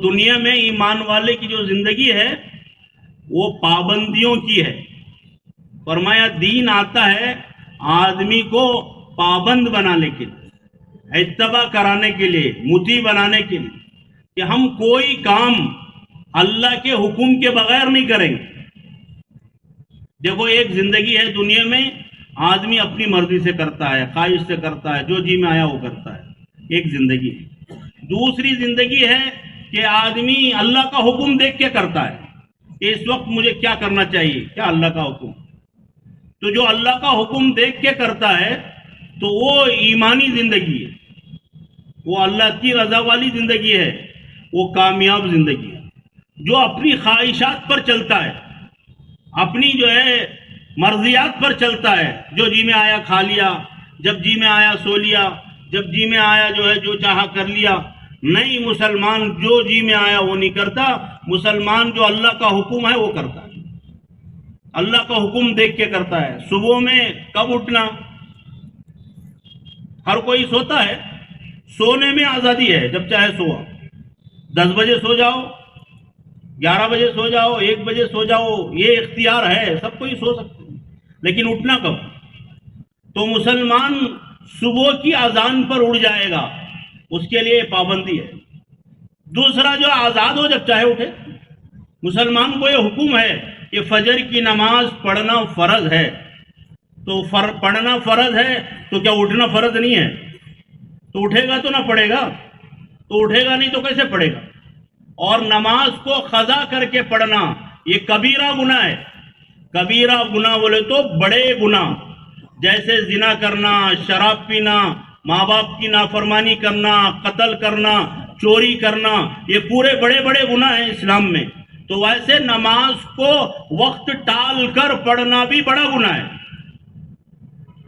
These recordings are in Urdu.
دنیا میں ایمان والے کی جو زندگی ہے وہ پابندیوں کی ہے. فرمایا دین آتا ہے آدمی کو پابند بنانے کے لیے، اتباع کرانے کے لیے، مطیع بنانے کے لیے، کہ ہم کوئی کام اللہ کے حکم کے بغیر نہیں کریں گے. دیکھو ایک زندگی ہے دنیا میں، آدمی اپنی مرضی سے کرتا ہے، خواہش سے کرتا ہے، جو جی میں آیا وہ کرتا ہے، ایک زندگی ہے. دوسری زندگی ہے کہ آدمی اللہ کا حکم دیکھ کے کرتا ہے کہ اس وقت مجھے کیا کرنا چاہیے، کیا اللہ کا حکم. تو جو اللہ کا حکم دیکھ کے کرتا ہے تو وہ ایمانی زندگی ہے، وہ اللہ کی رضا والی زندگی ہے، وہ کامیاب زندگی ہے. جو اپنی خواہشات پر چلتا ہے، اپنی جو ہے مرضیات پر چلتا ہے، جو جی میں آیا کھا لیا، جب جی میں آیا سو لیا، جب جی میں آیا جو ہے جو چاہا کر لیا. نہیں، مسلمان جو جی میں آیا وہ نہیں کرتا. مسلمان جو اللہ کا حکم ہے وہ کرتا ہے، اللہ کا حکم دیکھ کے کرتا ہے. صبح میں کب اٹھنا، ہر کوئی سوتا ہے، سونے میں آزادی ہے، جب چاہے سوا. 10 بجے سو جاؤ، 11 بجے سو جاؤ، 1 بجے سو جاؤ، یہ اختیار ہے، سب کوئی سو سکتے ہیں. لیکن اٹھنا کب؟ تو مسلمان صبح کی اذان پر اٹھ جائے گا، اس کے لیے پابندی ہے. دوسرا جو آزاد ہو جب چاہے اٹھے. مسلمان کو یہ حکم ہے کہ فجر کی نماز پڑھنا فرض ہے. تو پڑھنا فرض ہے تو کیا اٹھنا فرض نہیں ہے؟ تو اٹھے گا تو نہ پڑھے گا، تو اٹھے گا نہیں تو کیسے پڑھے گا؟ اور نماز کو قضا کر کے پڑھنا یہ کبیرہ گناہ ہے. کبیرہ گناہ بولے تو بڑے گناہ، جیسے زنا کرنا، شراب پینا، ماں باپ کی نافرمانی کرنا، قتل کرنا، چوری کرنا، یہ پورے بڑے بڑے گناہ ہیں اسلام میں. تو ویسے نماز کو وقت ٹال کر پڑھنا بھی بڑا گناہ ہے،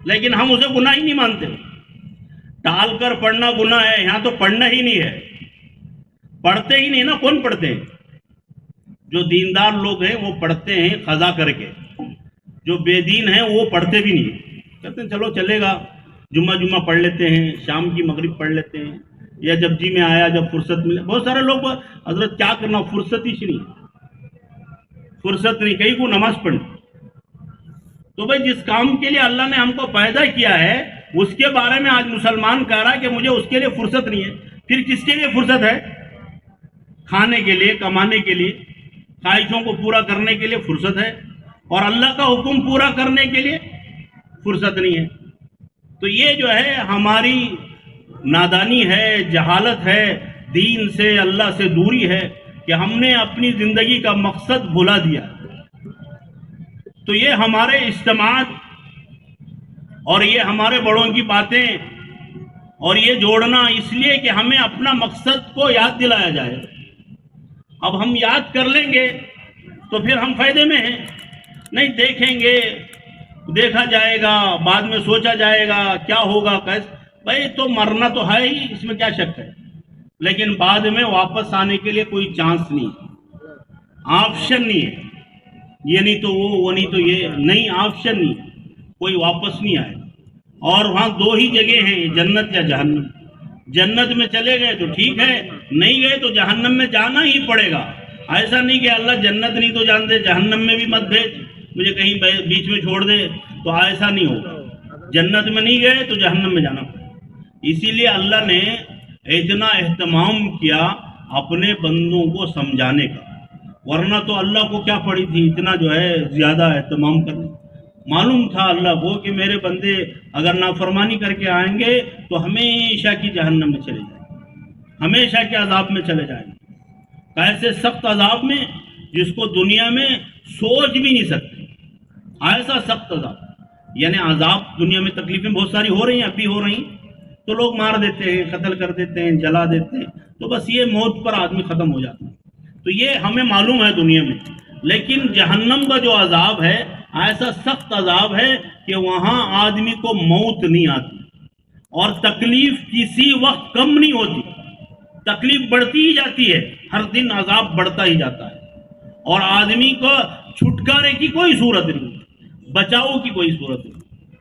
لیکن ہم اسے گناہ ہی نہیں مانتے. ٹال کر پڑھنا گناہ ہے، یہاں تو پڑھنا ہی نہیں ہے، پڑھتے ہی نہیں نا. کون پڑھتے ہیں؟ جو دیندار لوگ ہیں وہ پڑھتے ہیں قضا کر کے، جو بے دین ہیں وہ پڑھتے بھی نہیں. کہتے ہیں چلو چلے گا، جمعہ پڑھ لیتے ہیں، شام کی مغرب پڑھ لیتے ہیں، یا جب جی میں آیا جب فرصت ملے. بہت سارے لوگ حضرت کیا کرنا، فرصت ہی نہیں، فرصت نہیں کہیں کو نماز پڑھنی. تو بھائی جس کام کے لیے اللہ نے ہم کو پیدا کیا ہے اس کے بارے میں آج مسلمان کہہ رہا ہے کہ مجھے اس کے لیے فرصت نہیں ہے. پھر کس کے لیے فرصت ہے؟ کھانے کے لیے، کمانے کے لیے، خواہشوں کو پورا کرنے کے لیے فرصت ہے، اور اللہ کا حکم پورا کرنے کے لیے فرصت نہیں ہے. تو یہ جو ہے ہماری نادانی ہے، جہالت ہے، دین سے، اللہ سے دوری ہے کہ ہم نے اپنی زندگی کا مقصد بھلا دیا. تو یہ ہمارے اجتماعات اور یہ ہمارے بڑوں کی باتیں اور یہ جوڑنا اس لیے کہ ہمیں اپنا مقصد کو یاد دلایا جائے. اب ہم یاد کر لیں گے تو پھر ہم فائدے میں ہیں. نہیں دیکھیں گے، دیکھا جائے گا، بعد میں سوچا جائے گا کیا ہوگا کیسے. بھائی تو مرنا تو ہے ہی، اس میں کیا شک ہے، لیکن بعد میں واپس آنے کے لیے کوئی چانس نہیں، آپشن نہیں ہے. یہ نہیں تو وہ نہیں تو یہ نہیں، آپشن نہیں، کوئی واپس نہیں آئے. اور وہاں 2 ہی جگہ ہیں، جنت یا جہنم. جنت میں چلے گئے تو ٹھیک ہے، نہیں گئے تو جہنم میں جانا ہی پڑے گا. ایسا نہیں کہ اللہ جنت نہیں تو جان دے، جہنم میں بھی مت بھیج، مجھے کہیں بیچ میں چھوڑ دے، تو ایسا نہیں ہوگا. جنت میں نہیں گئے تو جہنم میں جانا پڑے. اسی لیے اللہ نے اتنا اہتمام کیا اپنے بندوں کو سمجھانے کا، ورنہ تو اللہ کو کیا پڑی تھی اتنا جو ہے زیادہ اہتمام کرنے. معلوم تھا اللہ کو کہ میرے بندے اگر نافرمانی کر کے آئیں گے تو ہمیشہ کی جہنم میں چلے جائیں گے، ہمیشہ کے عذاب میں چلے جائیں گے. ایسے سخت عذاب میں جس کو دنیا میں سوچ بھی نہیں سکتے، ایسا سخت عذاب. یعنی عذاب دنیا میں تکلیفیں بہت ساری ہو رہی ہیں، ابھی ہو رہی ہیں. تو لوگ مار دیتے ہیں، قتل کر دیتے ہیں، جلا دیتے ہیں، تو بس یہ موت پر آدمی ختم ہو جاتا ہے. تو یہ ہمیں معلوم ہے دنیا میں. لیکن جہنم کا جو عذاب ہے ایسا سخت عذاب ہے کہ وہاں آدمی کو موت نہیں آتی اور تکلیف کسی وقت کم نہیں ہوتی، تکلیف بڑھتی ہی جاتی ہے، ہر دن عذاب بڑھتا ہی جاتا ہے. اور آدمی کو چھٹکارے کی کوئی صورت نہیں، بچاؤ کی کوئی صورت نہیں.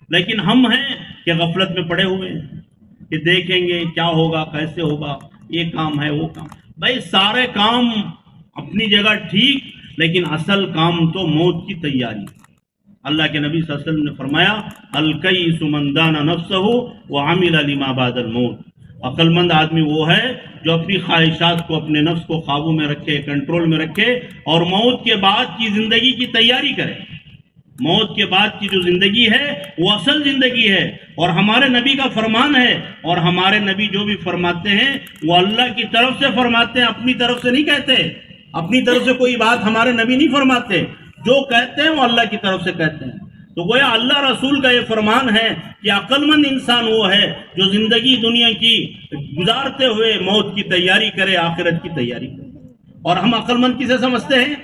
لیکن ہم ہیں کہ غفلت میں پڑے ہوئے ہیں کہ دیکھیں گے کیا ہوگا، کیسے ہوگا، یہ کام ہے وہ کام. بھائی سارے کام اپنی جگہ ٹھیک، لیکن اصل کام تو موت کی تیاری. اللہ کے نبی صلی اللہ علیہ وسلم نے فرمایا الکیس من دان نفسہ وعمل لما بعد الموت. عقل مند آدمی وہ ہے جو اپنی خواہشات کو، اپنے نفس کو قابو میں رکھے، کنٹرول میں رکھے، اور موت کے بعد کی زندگی کی تیاری کرے. موت کے بعد کی جو زندگی ہے وہ اصل زندگی ہے، اور ہمارے نبی کا فرمان ہے. اور ہمارے نبی جو بھی فرماتے ہیں وہ اللہ کی طرف سے فرماتے ہیں، اپنی طرف سے نہیں کہتے. اپنی طرف سے کوئی بات ہمارے نبی نہیں فرماتے، جو کہتے ہیں وہ اللہ کی طرف سے کہتے ہیں. تو گویا اللہ رسول کا یہ فرمان ہے کہ عقل مند انسان وہ ہے جو زندگی دنیا کی گزارتے ہوئے موت کی تیاری کرے، آخرت کی تیاری کرے. اور ہم عقل مند کسے سمجھتے ہیں؟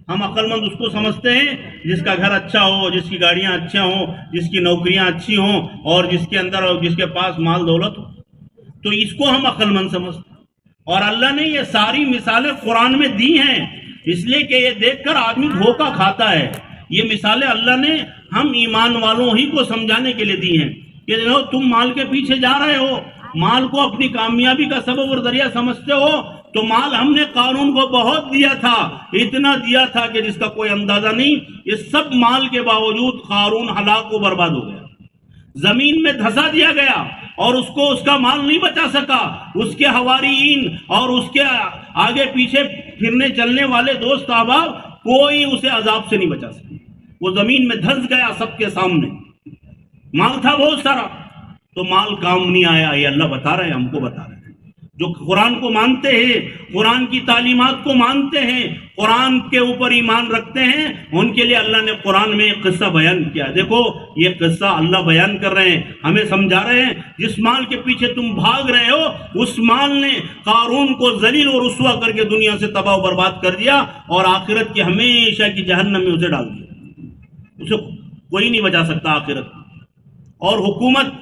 ہم عقل مند اس کو سمجھتے ہیں جس کا گھر اچھا ہو، جس کی گاڑیاں اچھا ہوں، جس کی نوکریاں اچھی ہوں، اور جس کے اندر اور جس کے پاس مال دولت ہو. تو اس کو ہم عقل مند سمجھتے ہیں. اور اللہ نے یہ ساری مثالیں قرآن میں دی ہیں اس لیے کہ یہ دیکھ کر آدمی دھوکہ کھاتا ہے. یہ مثالیں اللہ نے ہم ایمان والوں ہی کو سمجھانے کے لیے دی ہیں کہ دیکھو تم مال کے پیچھے جا رہے ہو، مال کو اپنی کامیابی کا سبب اور ذریعہ سمجھتے ہو، تو مال ہم نے قارون کو بہت دیا تھا، اتنا دیا تھا کہ جس کا کوئی اندازہ نہیں. یہ سب مال کے باوجود قارون ہلاک و برباد ہو گیا. زمین میں دھسا دیا گیا اور اس کو اس کا مال نہیں بچا سکا. اس کے حواریین اور اس کے آگے پیچھے پھرنے چلنے والے دوست احباب کوئی اسے عذاب سے نہیں بچا سکا. وہ زمین میں دھس گیا سب کے سامنے. مال تھا بہت سارا، تو مال کام نہیں آیا. یہ اللہ بتا رہے ہیں، ہم کو بتا رہے ہیں. جو قرآن کو مانتے ہیں، قرآن کی تعلیمات کو مانتے ہیں، قرآن کے اوپر ایمان رکھتے ہیں، ان کے لیے اللہ نے قرآن میں ایک قصہ بیان کیا. دیکھو یہ قصہ اللہ بیان کر رہے ہیں، ہمیں سمجھا رہے ہیں جس مال کے پیچھے تم بھاگ رہے ہو اس مال نے قارون کو ذلیل اور رسوا کر کے دنیا سے تباہ و برباد کر دیا، اور آخرت کی ہمیشہ کی جہنم میں اسے ڈال دیا. اسے کوئی نہیں بچا سکتا آخرت. اور حکومت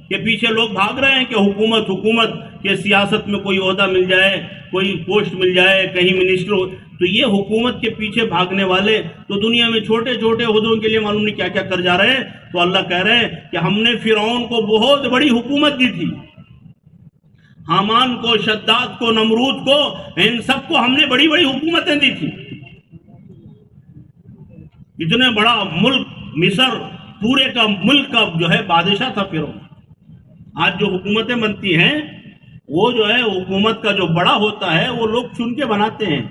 کے پیچھے لوگ بھاگ رہے ہیں کہ حکومت کہ سیاست میں کوئی عہدہ مل جائے، کوئی پوسٹ مل جائے، کہیں منسٹر ہو. تو یہ حکومت کے پیچھے بھاگنے والے تو دنیا میں چھوٹے چھوٹے عہدوں کے لیے معلوم نہیں کیا کیا کر جا رہے ہیں. تو اللہ کہہ رہے ہیں کہ ہم نے فرعون کو بہت بڑی حکومت دی تھی، حامان کو، شداد کو، نمرود کو، ان سب کو ہم نے بڑی بڑی حکومتیں دی تھی. اتنے بڑا ملک مصر پورے کا ملک کا جو ہے بادشاہ تھا فرعون. آج جو حکومتیں بنتی ہیں وہ جو ہے حکومت کا جو بڑا ہوتا ہے وہ لوگ چن کے بناتے ہیں.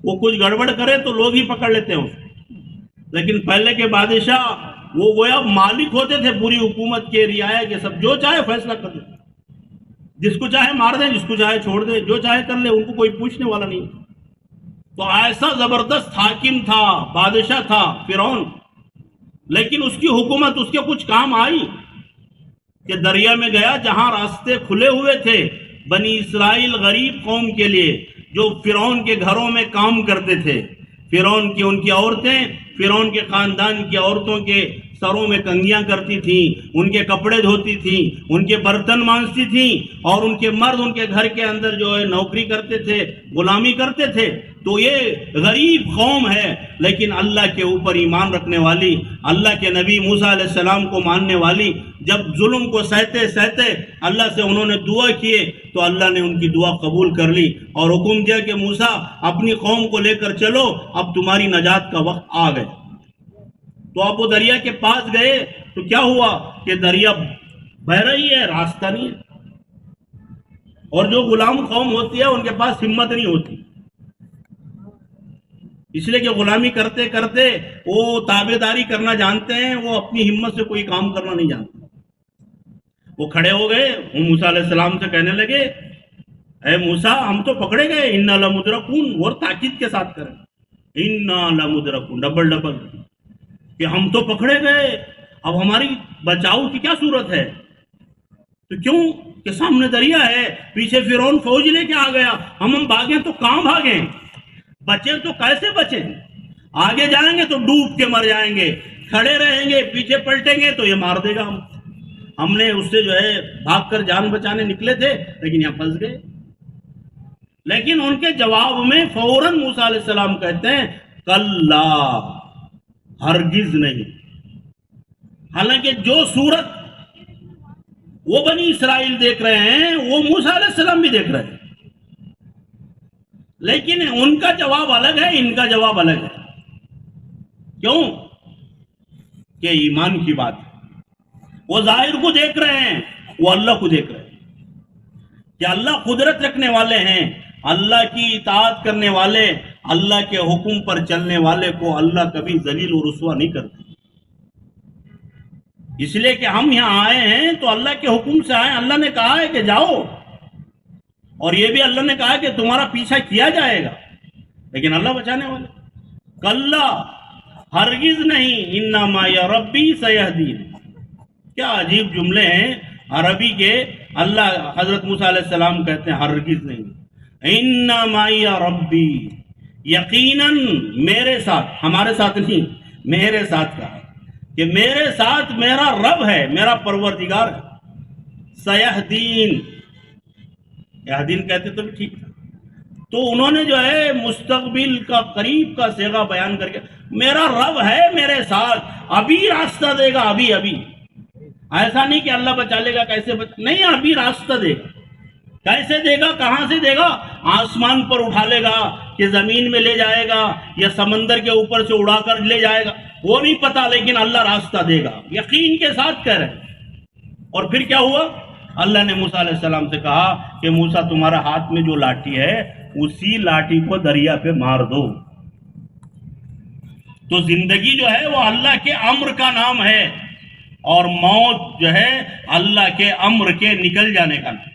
وہ کچھ گڑبڑ کرے تو لوگ ہی پکڑ لیتے ہیں. لیکن پہلے کے بادشاہ وہ گویا مالک ہوتے تھے پوری حکومت کے، رعایا کے، سب جو چاہے فیصلہ کر دیں، جس کو چاہے مار دیں، جس کو چاہے چھوڑ دیں، جو چاہے کر لے، ان کو کوئی پوچھنے والا نہیں. تو ایسا زبردست حاکم تھا، بادشاہ تھا فرعون. لیکن اس کی حکومت اس کے کچھ کام آئی کہ دریا میں گیا جہاں راستے کھلے ہوئے تھے بنی اسرائیل غریب قوم کے لیے جو فرعون کے گھروں میں کام کرتے تھے. فرعون کی ان کی عورتیں فرعون کے خاندان کی عورتوں کے سروں میں کنگھیاں کرتی تھیں، ان کے کپڑے دھوتی تھیں، ان کے برتن مانجتی تھیں، اور ان کے مرد ان کے گھر کے اندر جو ہے نوکری کرتے تھے، غلامی کرتے تھے. تو یہ غریب قوم ہے لیکن اللہ کے اوپر ایمان رکھنے والی، اللہ کے نبی موسیٰ علیہ السلام کو ماننے والی. جب ظلم کو سہتے سہتے اللہ سے انہوں نے دعا کیے تو اللہ نے ان کی دعا قبول کر لی اور حکم دیا کہ موسیٰ اپنی قوم کو لے کر چلو، اب تمہاری نجات کا وقت آ گئے. تو اب وہ دریا کے پاس گئے تو کیا ہوا کہ دریا بہہ رہی ہے، راستہ نہیں ہے. اور جو غلام قوم ہوتی ہے ان کے پاس ہمت نہیں ہوتی، اس لیے کہ غلامی کرتے کرتے وہ تابع داری کرنا جانتے ہیں، وہ اپنی ہمت سے کوئی کام کرنا نہیں جانتے. وہ کھڑے ہو گئے، وہ موسیٰ علیہ السلام سے کہنے لگے اے موسیٰ ہم تو پکڑے گئے، انا لمدرکون، اور تاکید کے ساتھ کریں انا لمدرکون، ڈبل کہ ہم تو پکڑے گئے، اب ہماری بچاؤ کی کیا صورت ہے؟ تو کیوں کہ سامنے دریا ہے، پیچھے فرعون فوج لے کے آ گیا، ہم بھاگیں تو کہاں بھاگیں، بچیں تو کیسے بچیں؟ آگے جائیں گے تو ڈوب کے مر جائیں گے، کھڑے رہیں گے پیچھے پلٹیں گے تو یہ مار دے گا. ہم نے اس سے جو ہے بھاگ کر جان بچانے نکلے تھے لیکن یہاں پھنس گئے. لیکن ان کے جواب میں فوراً موسیٰ علیہ السلام کہتے ہیں کلا، ہرگز نہیں. حالانکہ جو صورت وہ بنی اسرائیل دیکھ رہے ہیں وہ موسیٰ علیہ السلام بھی دیکھ رہے ہیں. لیکن ان کا جواب الگ ہے، ان کا جواب الگ ہے. کیوں؟ کہ ایمان کی بات ہے. وہ ظاہر کو دیکھ رہے ہیں، وہ اللہ کو دیکھ رہے ہیں کہ اللہ قدرت رکھنے والے ہیں، اللہ کی اطاعت کرنے والے، اللہ کے حکم پر چلنے والے کو اللہ کبھی ذلیل و رسوا نہیں کرتے. اس لیے کہ ہم یہاں آئے ہیں تو اللہ کے حکم سے آئے. اللہ نے کہا ہے کہ جاؤ، اور یہ بھی اللہ نے کہا کہ تمہارا پیچھا کیا جائے گا، لیکن اللہ بچانے والے. کلا، ہرگز نہیں، انما یا ربی سیہدین. کیا عجیب جملے ہیں عربی کے. اللہ حضرت موسیٰ علیہ السلام کہتے ہیں ہرگز نہیں، انما یا ربی، یقیناً میرے ساتھ، ہمارے ساتھ نہیں، میرے ساتھ کہا کہ میرے ساتھ میرا رب ہے، میرا پروردگار ہے. سیہدین، یہدین کہتے تو بھی ٹھیک تھا. تو انہوں نے جو ہے مستقبل کا، قریب کا صیغہ بیان کر کے، میرا رب ہے میرے ساتھ، ابھی راستہ دے گا، ابھی ابھی. ایسا نہیں کہ اللہ بچا لے گا، کیسے نہیں، ابھی راستہ دے گا. کیسے دے گا؟ کہاں سے دے گا؟ آسمان پر اٹھا لے گا کہ زمین میں لے جائے گا، یا سمندر کے اوپر سے اڑا کر لے جائے گا، وہ نہیں پتا، لیکن اللہ راستہ دے گا. یقین کے ساتھ کہہ رہے. اور پھر کیا ہوا؟ اللہ نے موسیٰ علیہ السلام سے کہا کہ موسیٰ تمہارا ہاتھ میں جو لاٹھی ہے اسی لاٹھی کو دریا پہ مار دو. تو زندگی جو ہے وہ اللہ کے امر کا نام ہے، اور موت جو ہے اللہ کے امر کے نکل جانے کا نام.